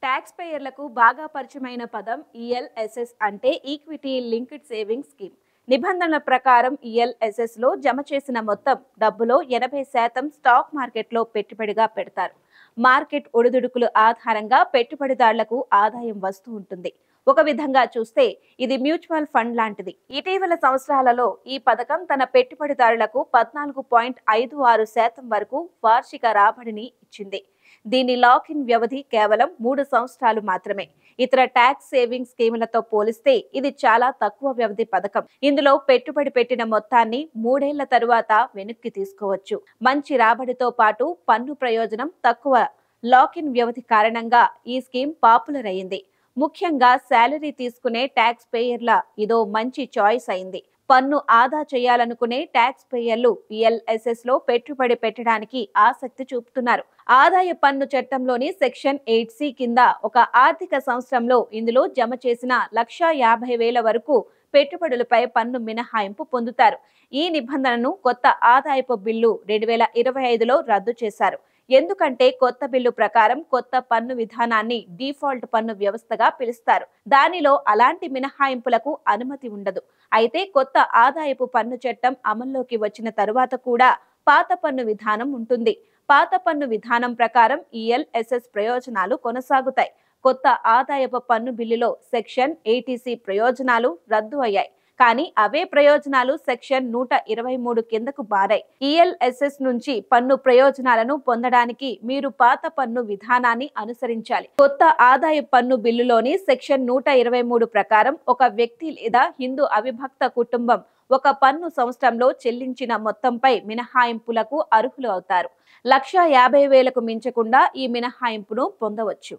Tax పేయర్లకు బాగా పరిచయమైన పదం ఈఎల్ఎస్ఎస్ అంటే ఈక్విటీ లింక్డ్ సేవింగ్స్ స్కీమ్. నిబంధనల ప్రకారం ఈఎల్ఎస్ఎస్ లో జమ చేసిన మొత్తం డబ్బులో 80% స్టాక్ మార్కెట్లో పెట్టుబడిగా పెడతారు. మార్కెట్ ఒడిదుడుకుల ఆధారంగా పెట్టుబడిదారులకు ఆదాయం వస్తూ ఉంటుంది. ఒక విధంగా చూస్తే ఇది మ్యూచువల్ ఫండ్ లాంటిది. ఇటీవల సంవత్సరాలలో ఈ పథకం తన పెట్టుబడిదారులకు 14.56% వరకు వార్షిక రాబడిని ఇచ్చింది. దీని లాక్ ఇన్ వ్యవధి కేవలం 3 సంవత్సరాలు మాత్రమే. ఇతర ట్యాక్స్ సేవింగ్ స్కీములతో పోలిస్తే ఇది చాలా తక్కువ వ్యవధి పథకం. ఇందులో పెట్టుబడి పెట్టిన మొత్తాన్ని 3 ఏళ్ల తరువాత వెనక్కి తీసుకోవచ్చు. మంచి రాబడితో పాటు పన్ను ప్రయోజనం తక్కువ లాక్ ఇన్ వ్యవధి కారణంగా ఈ స్కీమ్ పాపులర్ అయింది. ముఖ్యంగా శాలరీ తీసుకునే ట్యాక్స్ పేయర్ల ఇదో మంచి చాయిస్ అయింది. పన్ను ఆదా చేయాలనుకునే ట్యాక్స్ పేయర్లు ఈఎల్ఎస్ఎస్ లో పెట్టుబడి పెట్టడానికి ఆసక్తి చూపుతున్నారు. ఆదాయ పన్ను చట్టంలోని సెక్షన్ 8C కింద ఒక ఆర్థిక సంవత్సరంలో ఇందులో జమ చేసిన 1,50,000 వరకు పెట్టుబడులపై పన్ను మినహాయింపు పొందుతారు. ఈ నిబంధనను కొత్త ఆదాయపు బిల్లు 2025లో రద్దు చేశారు. ఎందుకంటే కొత్త బిల్లు ప్రకారం కొత్త పన్ను విధానాన్ని డిఫాల్ట్ పన్ను వ్యవస్థగా పిలుస్తారు. దానిలో అలాంటి మినహాయింపులకు అనుమతి ఉండదు. అయితే కొత్త ఆదాయపు పన్ను చట్టం అమల్లోకి వచ్చిన తరువాత కూడా పాత పన్ను విధానం ఉంటుంది. పాత పన్ను విధానం ప్రకారం ఈఎల్ఎస్ఎస్ ప్రయోజనాలు కొనసాగుతాయి. కొత్త ఆదాయపు పన్ను బిల్లులో సెక్షన్ 80C ప్రయోజనాలు రద్దు అయ్యాయి. కానీ అవే ప్రయోజనాలు సెక్షన్ 123 కిందకు మారాయి. ఈఎల్ఎస్ఎస్ నుంచి పన్ను ప్రయోజనాలను పొందడానికి మీరు పాత పన్ను విధానాన్ని అనుసరించాలి. కొత్త ఆదాయ పన్ను బిల్లులోని సెక్షన్ 123 ప్రకారం ఒక వ్యక్తి లేదా హిందూ అవిభక్త కుటుంబం ఒక పన్ను సంవత్సరంలో చెల్లించిన మొత్తంపై మినహాయింపులకు అర్హులు అవుతారు. 1,50,000కు మించకుండా ఈ మినహాయింపును పొందవచ్చు.